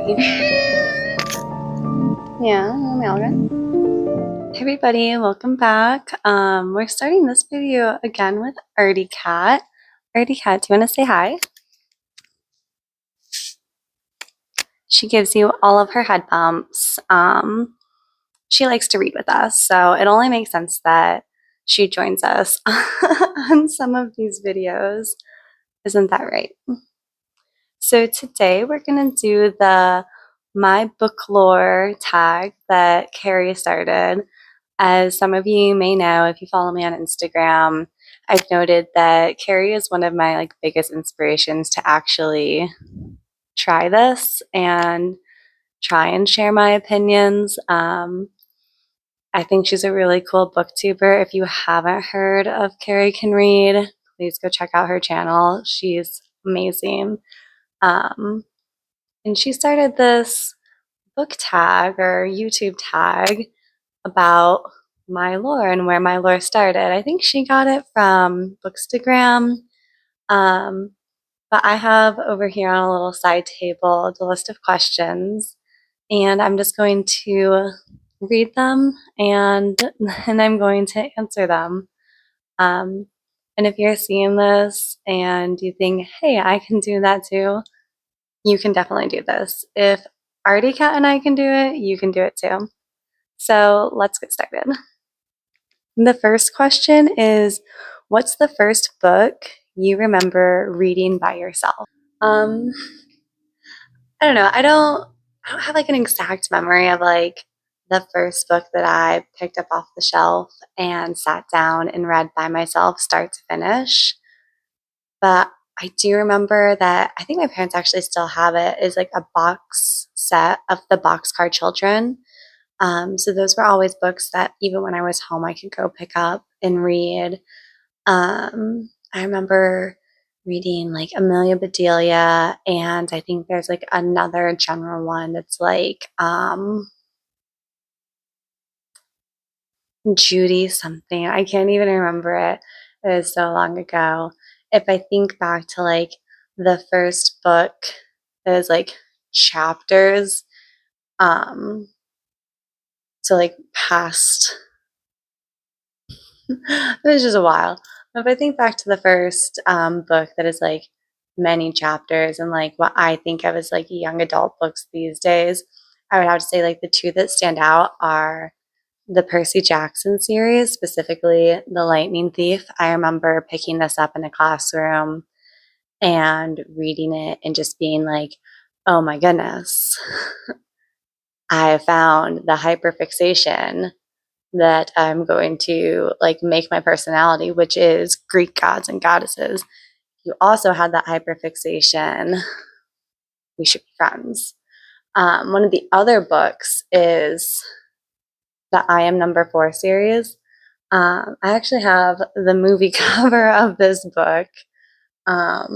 Yeah, Malgan. Hey everybody, welcome back. We're starting this video again with Artie Cat. Artie Cat, do you want to say hi? She gives you all of her head bumps. She likes to read with us, so it only makes sense that she joins us on some of these videos. Isn't that right? So today we're going to do the My Book Lore tag that Carrie started. As some of you may know, if you follow me on Instagram, I've noted that Carrie is one of my biggest inspirations to actually try this and try and share my opinions. I think she's a really cool booktuber. If you haven't heard of Carrie Can Read, please go check out her channel. She's amazing. And she started this book tag or YouTube tag about my lore and where my lore started. I think she got it from Bookstagram. But I have over here on a little side table the list of questions, and I'm just going to read them and then I'm going to answer them. And if you're seeing this and you think, hey, I can do that too, you can definitely do this. If Artie Cat and I can do it, you can do it too. So let's get started. The first question is, what's the first book you remember reading by yourself? I don't know. I don't have an exact memory of the first book that I picked up off the shelf and sat down and read by myself, start to finish. But I do remember that I think my parents actually still have it, is a box set of the Boxcar Children. So those were always books that even when I was home, I could go pick up and read. I remember reading Amelia Bedelia, and I think there's another general one that's Judy something. I can't even remember it. It was so long ago. If I think back to the first book, it was chapters. So past it was just a while. If I think back to the first book that is many chapters and what I think of as young adult books these days, I would have to say the two that stand out are the Percy Jackson series, specifically The Lightning Thief. I remember picking this up in a classroom and reading it and just being oh my goodness, I found the hyperfixation that I'm going to make my personality, which is Greek gods and goddesses. You also had that hyperfixation. We should be friends. One of the other books is the I Am Number 4 series. I actually have the movie cover of this book. But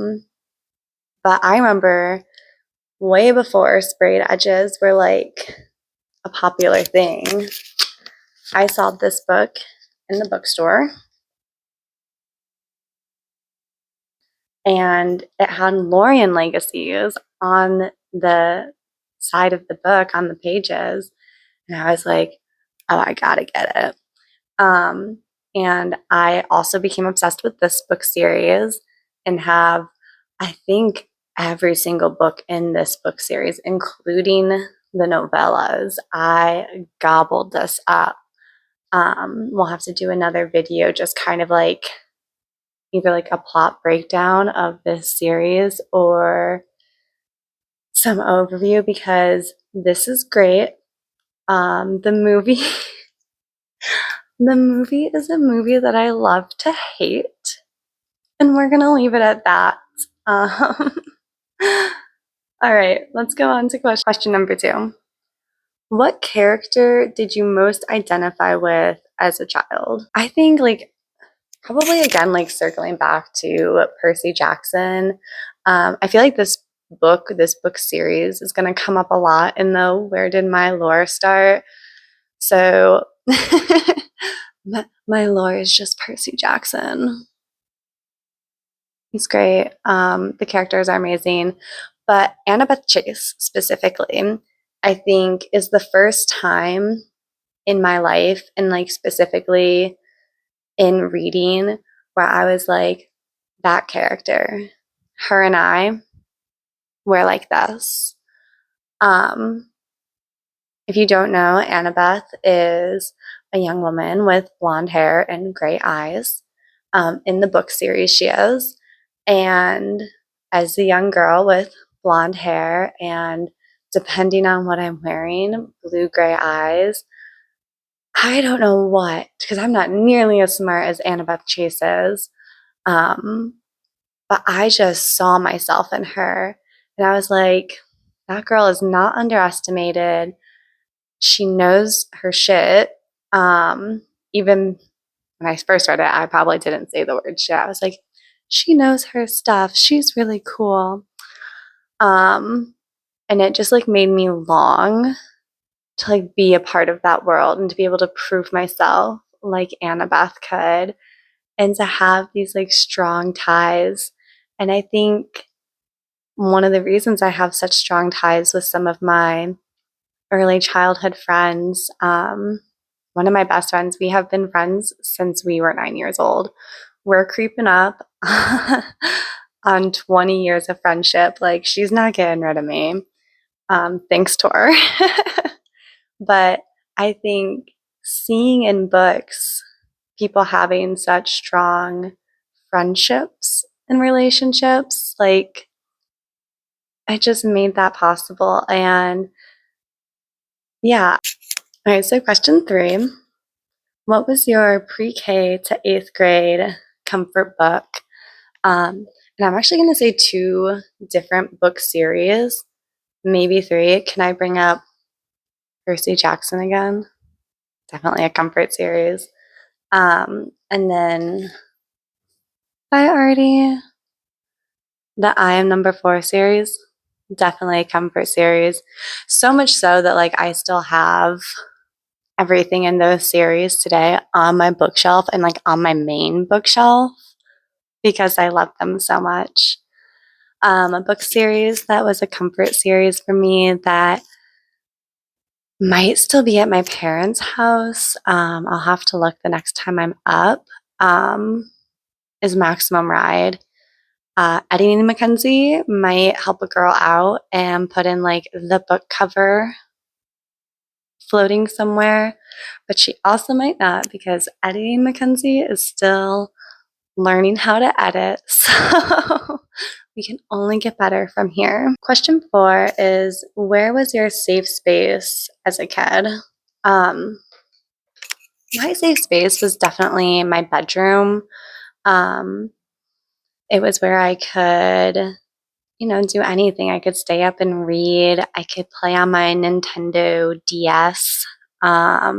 I remember way before sprayed edges were a popular thing. I saw this book in the bookstore, and it had Lorien legacies on the side of the book, on the pages. And I was like, oh, I gotta get it. And I also became obsessed with this book series and have, I think, every single book in this book series, including the novellas. I gobbled this up. We'll have to do another video just kind of either a plot breakdown of this series or some overview, because this is great. The movie the movie is a movie that I love to hate, and we're gonna leave it at that. All right, let's go on to question number 2. What character did you most identify with as a child? I think probably again circling back to Percy Jackson. I feel this book series is going to come up a lot in the where did my lore start. So my lore is just Percy Jackson. He's great. The characters are amazing. But Annabeth Chase specifically, I think is the first time in my life, and like specifically in reading, where I was like, that character, her and I were like this. Um, if you don't know, Annabeth is a young woman with blonde hair and gray eyes. In the book series, she is. And as a young girl with blonde hair and, depending on what I'm wearing, blue gray eyes, I don't know what, because I'm not nearly as smart as Annabeth Chase is. Um, but I just saw myself in her. And I was like, that girl is not underestimated. She knows her shit. Even when I first read it, I probably didn't say the word shit. I was like, she knows her stuff. She's really cool. And it just like made me long to like be a part of that world and to be able to prove myself like Annabeth could, and to have these like strong ties. And I think one of the reasons I have such strong ties with some of my early childhood friends, one of my best friends, we have been friends since we were 9 years old. We're creeping up on 20 years of friendship. Like, she's not getting rid of me, thanks to her. But I think seeing in books people having such strong friendships and relationships, like, it just made that possible. And yeah. All right, so question 3. What was your pre-K to 8th grade comfort book? And I'm actually going to say 2 different book series, maybe 3. Can I bring up Percy Jackson again? Definitely a comfort series. And then I already, the I Am Number 4 series, definitely a comfort series. So much so that like I still have everything in those series today on my bookshelf and like on my main bookshelf because I love them so much. A book series that was a comfort series for me that might still be at my parents' house. I'll have to look the next time I'm up. Is Maximum Ride. Eddie Mackenzie might help a girl out and put in like the book cover floating somewhere, but she also might not because Eddie Mackenzie is still learning how to edit. So we can only get better from here. Question 4 is, where was your safe space as a kid? My safe space was definitely my bedroom. Um, it was where I could, do anything. I could stay up and read. I could play on my Nintendo DS. I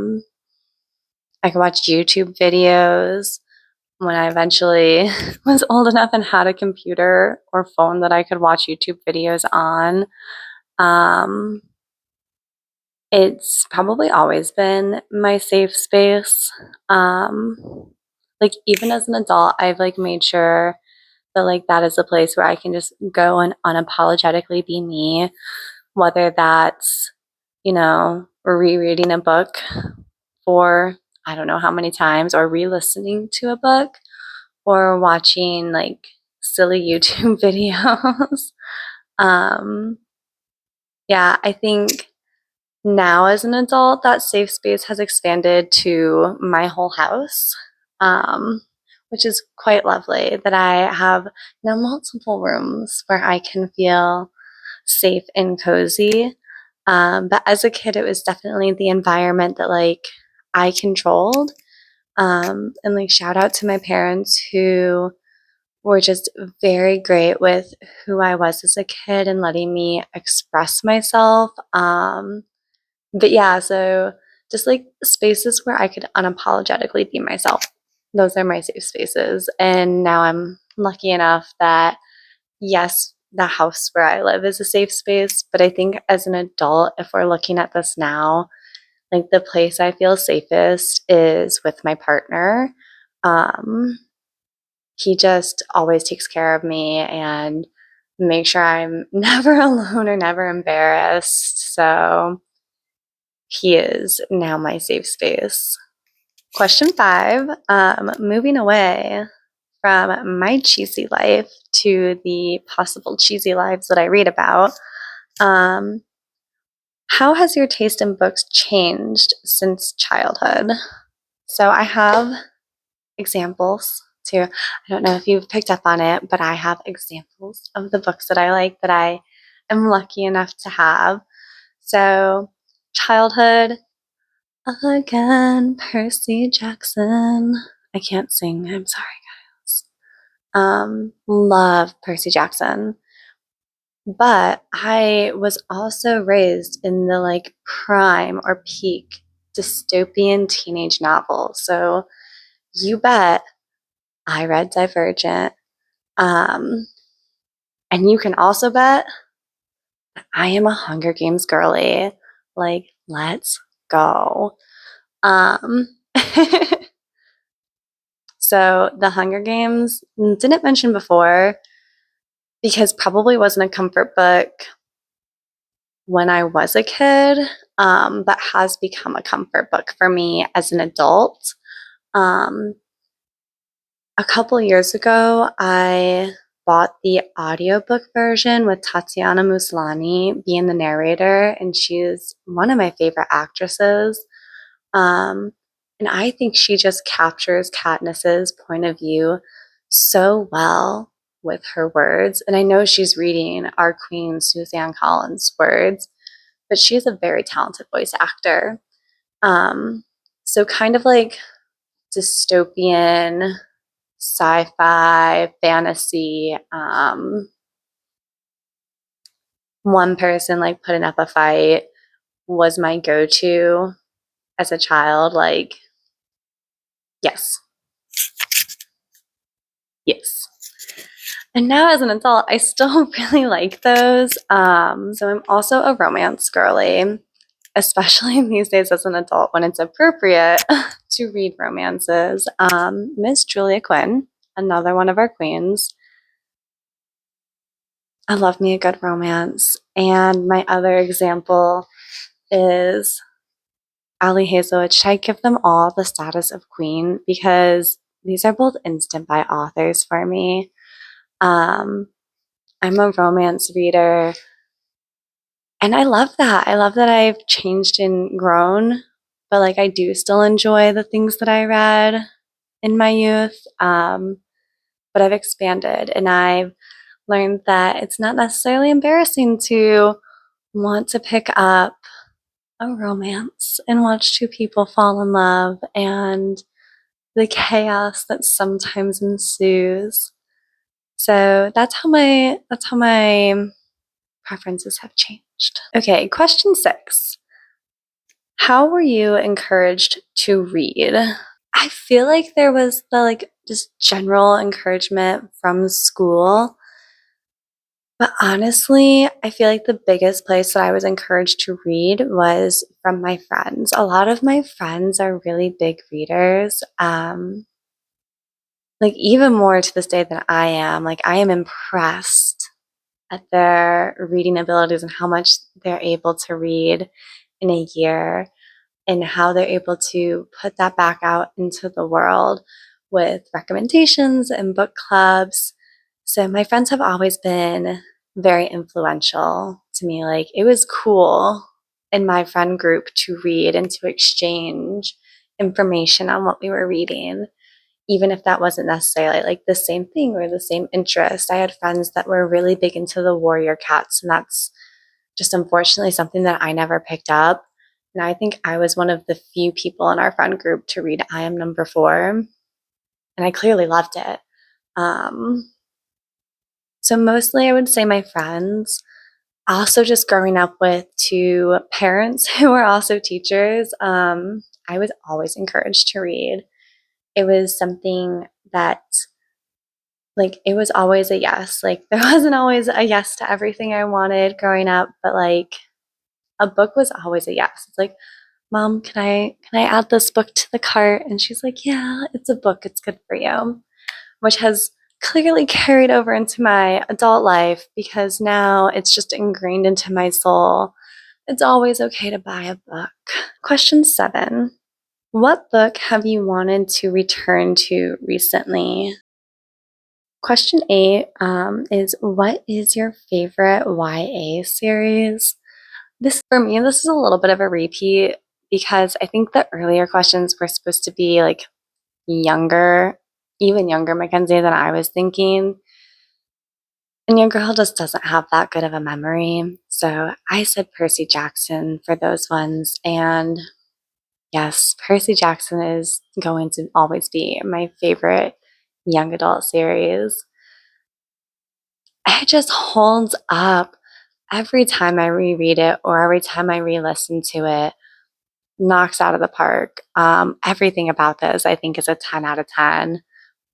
could watch YouTube videos. When I eventually was old enough and had a computer or phone that I could watch YouTube videos on, it's probably always been my safe space. Like even as an adult, I've like made sure that like that is a place where I can just go and unapologetically be me, whether that's, rereading a book for I don't know how many times, or re-listening to a book, or watching like silly YouTube videos. um, yeah, I think now as an adult, that safe space has expanded to my whole house, which is quite lovely that I have now multiple rooms where I can feel safe and cozy. But as a kid, it was definitely the environment that like I controlled. And like shout out to my parents who were just very great with who I was as a kid and letting me express myself. But yeah, so just like spaces where I could unapologetically be myself. Those are my safe spaces. And now I'm lucky enough that, yes, the house where I live is a safe space. But I think as an adult, if we're looking at this now, like the place I feel safest is with my partner. He just always takes care of me, and make sure I'm never alone or never embarrassed. So he is now my safe space. Question 5, moving away from my cheesy life to the possible cheesy lives that I read about. How has your taste in books changed since childhood? So I have examples too. I don't know if you've picked up on it, but I have examples of the books that I like that I am lucky enough to have. So, childhood, again, Percy Jackson. I can't sing, I'm sorry, guys. Love Percy Jackson. But I was also raised in the like prime or peak dystopian teenage novel. So you bet I read Divergent. And you can also bet I am a Hunger Games girly. Like, let's go. Um, so the Hunger Games didn't mention before because probably wasn't a comfort book when I was a kid, but has become a comfort book for me as an adult. Um, a couple years ago, I bought the audiobook version with Tatiana Maslany being the narrator, and she's one of my favorite actresses. Um, and I think she just captures Katniss's point of view so well with her words. And I know she's reading our queen, Suzanne Collins' words, but she's a very talented voice actor. So kind of like dystopian, sci-fi, fantasy, one person like putting up a fight was my go-to as a child. Like, yes, yes. And now as an adult, I still really like those. So I'm also a romance girly, especially these days as an adult when it's appropriate to read romances. Miss Julia Quinn, another one of our queens. I love me a good romance. And my other example is Ali Hazelwood. I give them all the status of queen because these are both instant buy authors for me. I'm a romance reader, and I love that. I love that I've changed and grown, but like I do still enjoy the things that I read in my youth. But I've expanded and I've learned that it's not necessarily embarrassing to want to pick up a romance and watch two people fall in love and the chaos that sometimes ensues. So that's how my preferences have changed. Okay, question 6. How were you encouraged to read? I feel like there was the like just general encouragement from school. But honestly, I feel like the biggest place that I was encouraged to read was from my friends. A lot of my friends are really big readers. Like even more to this day than I am. Like I am impressed at their reading abilities and how much they're able to read in a year and how they're able to put that back out into the world with recommendations and book clubs. So my friends have always been very influential to me. Like it was cool in my friend group to read and to exchange information on what we were reading, even if that wasn't necessarily like the same thing or the same interest. I had friends that were really big into the warrior cats, and that's just unfortunately something that I never picked up. And I think I was one of the few people in our friend group to read I Am Number 4, and I clearly loved it. So mostly I would say my friends. Also, just growing up with two parents who were also teachers, I was always encouraged to read. It was something that, like, it was always a yes. Like, there wasn't always a yes to everything I wanted growing up, but like, a book was always a yes. It's like, Mom, can I add this book to the cart? And she's like, yeah, it's a book. It's good for you, which has clearly carried over into my adult life because now it's just ingrained into my soul. It's always okay to buy a book. Question 7. What book have you wanted to return to recently? Question 8 is what is your favorite YA series? For me, this is a little bit of a repeat because I think the earlier questions were supposed to be like younger, even younger Mackenzie than I was thinking. And your girl just doesn't have that good of a memory. So I said Percy Jackson for those ones. And yes, Percy Jackson is going to always be my favorite young adult series. It just holds up every time I reread it or every time I re-listen to it. Knocks out of the park. Everything about this, I think, is a 10 out of 10.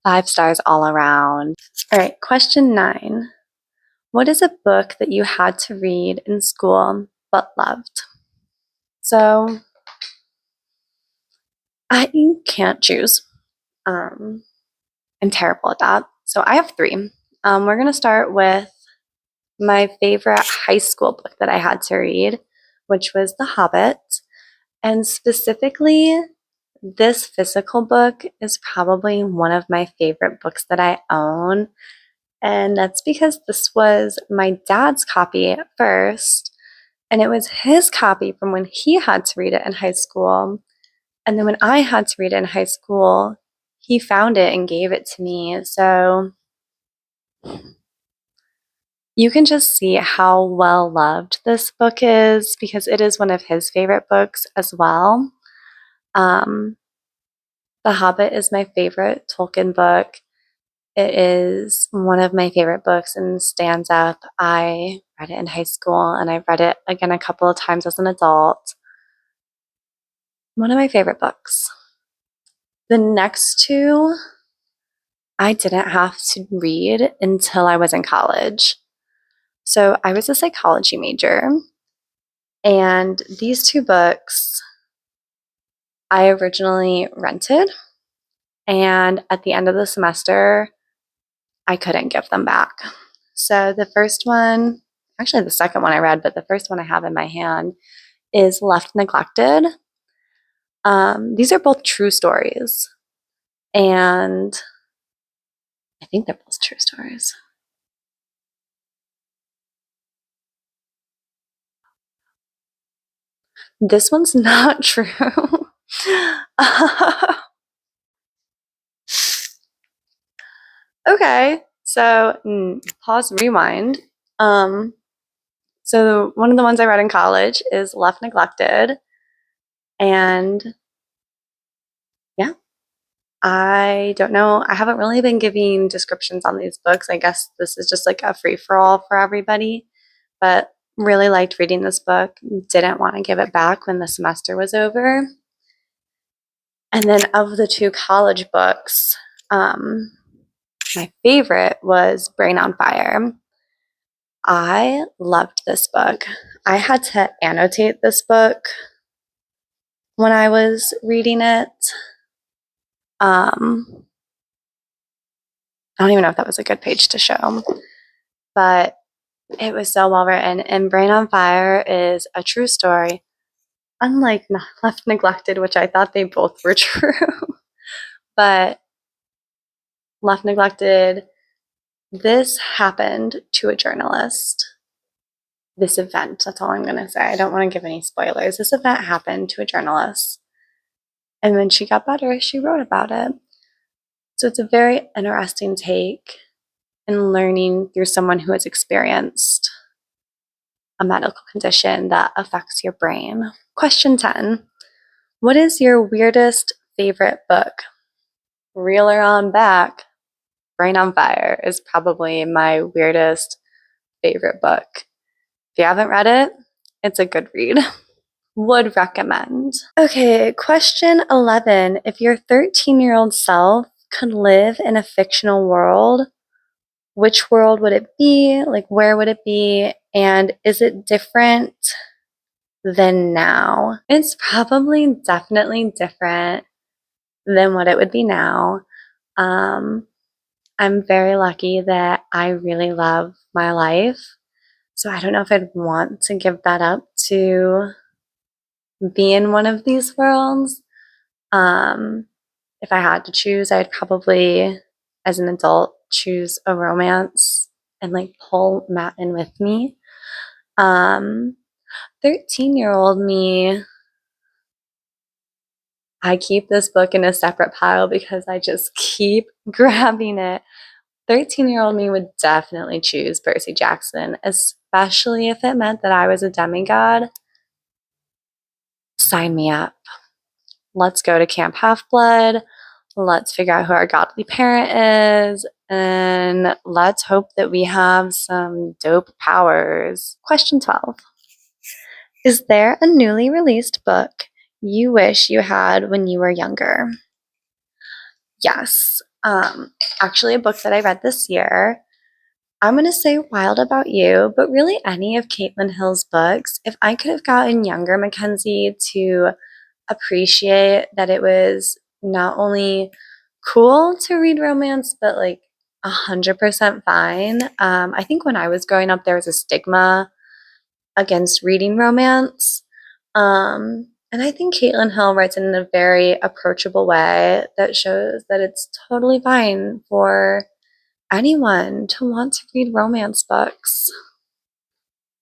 5 stars all around. All right, question 9. What is a book that you had to read in school but loved? So, I can't choose. I'm terrible at that. So, I have 3. We're going to start with my favorite high school book that I had to read, which was The Hobbit. And specifically, this physical book is probably one of my favorite books that I own. And that's because this was my dad's copy at first. And it was his copy from when he had to read it in high school. And then when I had to read it in high school, he found it and gave it to me. So you can just see how well loved this book is because it is one of his favorite books as well. The Hobbit is my favorite Tolkien book. It is one of my favorite books and stands up. I read it in high school and I've read it again a couple of times as an adult. One of my favorite books. The next 2, I didn't have to read until I was in college. So I was a psychology major, and these 2 books I originally rented, and at the end of the semester, I couldn't give them back. So the first one, actually the second one I read, but the first one I have in my hand is Left Neglected. These are both true stories, and I think they're both true stories. This one's not true. Okay, so pause, rewind. So one of the ones I read in college is Left Neglected, and yeah, I don't know. I haven't really been giving descriptions on these books. I guess this is just like a free-for-all for everybody, but really liked reading this book. Didn't want to give it back when the semester was over. And then of the 2 college books, my favorite was Brain on Fire. I loved this book. I had to annotate this book when I was reading it. I don't even know if that was a good page to show, but it was so well written. And Brain on Fire is a true story, unlike Left Neglected, which I thought they both were true. But Left Neglected, this happened to a journalist. This event, that's all I'm going to say. I don't want to give any spoilers. This event happened to a journalist. And when she got better, she wrote about it. So it's a very interesting take in learning through someone who has experienced a medical condition that affects your brain. Question 10. What is your weirdest favorite book? Reeler on back. Brain on Fire is probably my weirdest favorite book. If you haven't read it, it's a good read. Would recommend. Okay, question 11. If your 13-year-old self could live in a fictional world, which world would it be? Like, where would it be? And is it different than now? It's probably definitely different than what it would be now. I'm very lucky that I really love my life. So I don't know if I'd want to give that up to be in one of these worlds. Um, if I had to choose, I'd probably, as an adult, choose a romance and like pull Matt in with me. 13-year-old me, I keep this book in a separate pile because I just keep grabbing it. 13-year-old me would definitely choose Percy Jackson, especially if it meant that I was a demigod. Sign me up. Let's go to Camp Half-Blood. Let's figure out who our godly parent is. And let's hope that we have some dope powers. Question 12. Is there a newly released book you wish you had when you were younger? Yes. Actually, a book that I read this year. I'm going to say Wild About You, but really any of Caitlin Hill's books. If I could have gotten younger Mackenzie to appreciate that it was not only cool to read romance, but like 100% fine. I think when I was growing up, there was a stigma against reading romance. And I think Caitlin Hill writes it in a very approachable way that shows that it's totally fine for anyone to want to read romance books.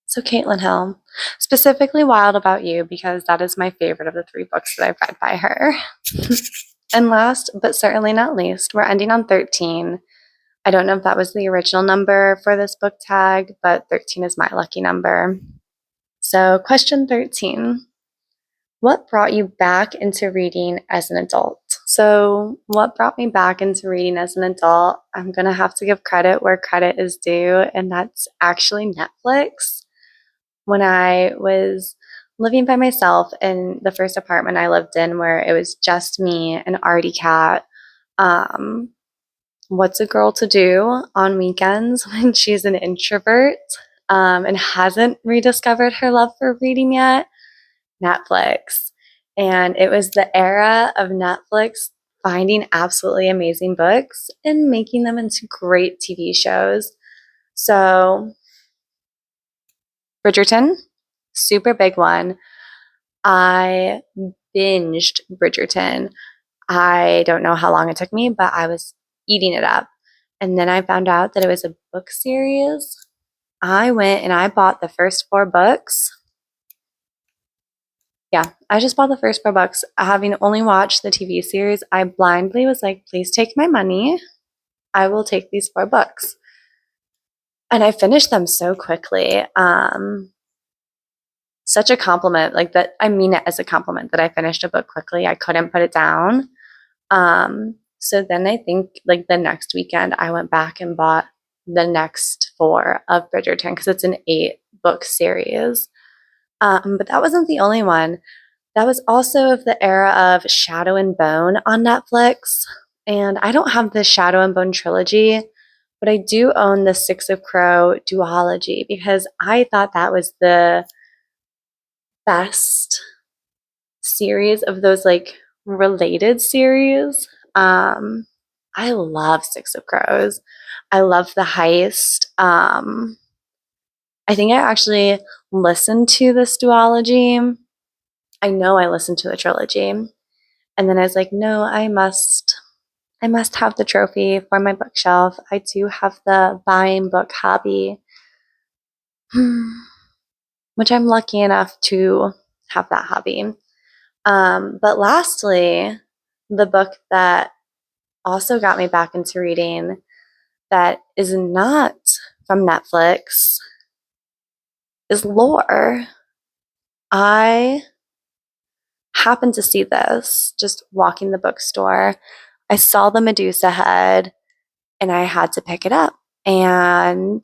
So Caitlin Hill, specifically Wild About You, because that is my favorite of the 3 books that I've read by her. And last, but certainly not least, we're ending on 13. I don't know if that was the original number for this book tag, but 13 is my lucky number. So question 13. What brought you back into reading as an adult? So what brought me back into reading as an adult? I'm going to have to give credit where credit is due, and that's actually Netflix. When I was living by myself in the first apartment I lived in, where it was just me and Artie Cat, what's a girl to do on weekends when she's an introvert and hasn't rediscovered her love for reading yet? Netflix. And it was the era of Netflix finding absolutely amazing books and making them into great TV shows. So, Bridgerton, super big one. I binged Bridgerton. I don't know how long it took me, but I was eating it up. And then I found out that it was a book series. I went and I bought the first 4 books. Yeah, I just bought the first 4 books. Having only watched the TV series, I blindly was like, please take my money. I will take these 4 books. And I finished them so quickly. Such a compliment, like that. I mean it as a compliment that I finished a book quickly. I couldn't put it down. So then I think like the next weekend, I went back and bought the next 4 of Bridgerton because it's an 8-book series. But that wasn't the only one. That was also of the era of Shadow and Bone on Netflix. And I don't have the Shadow and Bone trilogy, but I do own the Six of Crow duology because I thought that was the best series of those like related series. I love Six of Crows. I love the heist. I think I actually listened to this duology. I know I listened to the trilogy. And then I was like, no, I must have the trophy for my bookshelf. I do have the buying book hobby, which I'm lucky enough to have that hobby. But lastly, the book that also got me back into reading that is not from Netflix is Lore. I happened to see this just walking the bookstore. I saw the Medusa head and I had to pick it up. And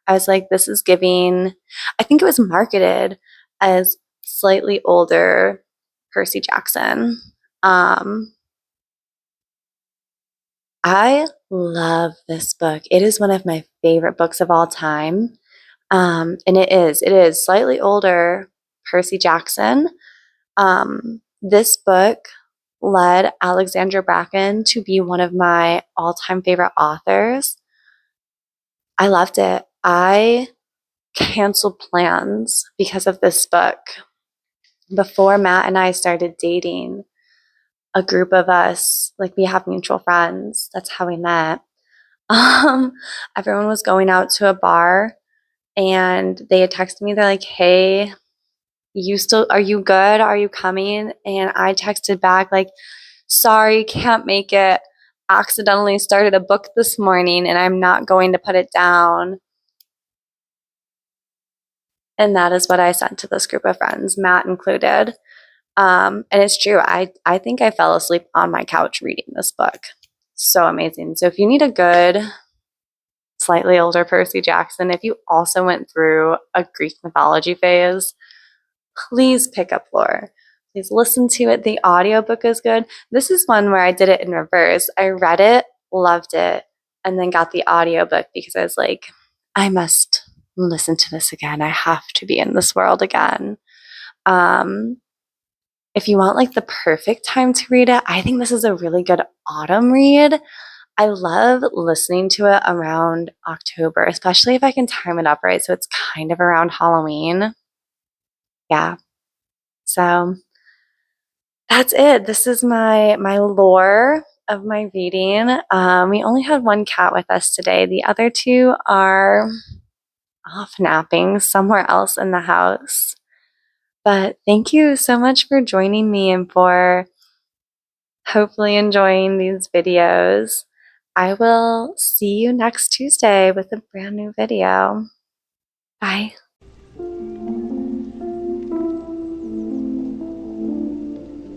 I was like, this is giving, I think it was marketed as slightly older Percy Jackson. I love this book. It is one of my favorite books of all time. And it is slightly older Percy Jackson. This book led Alexandra Bracken to be one of my all-time favorite authors. I loved it. I canceled plans because of this book. Before Matt and I started dating, a group of us, like we have mutual friends, that's how we met. Um, Everyone was going out to a bar and they had texted me, they're like, hey, are you good? Are you coming? And I texted back like, sorry, can't make it. Accidentally started a book this morning and I'm not going to put it down. And that is what I sent to this group of friends, Matt included. And it's true. I think I fell asleep on my couch reading this book. So amazing. So if you need a good, slightly older Percy Jackson, if you also went through a Greek mythology phase, please pick up Lore. Please listen to it. The audiobook is good. This is one where I did it in reverse. I read it, loved it, and then got the audiobook because I was like, I must listen to this again. I have to be in this world again. If you want like the perfect time to read it, I think this is a really good autumn read. I love listening to it around October, especially if I can time it up right. So it's kind of around Halloween. Yeah. So that's it. This is my lore of my reading. We only had one cat with us today. The other two are off napping somewhere else in the house. But thank you so much for joining me and for hopefully enjoying these videos. I will see you next Tuesday with a brand new video. Bye.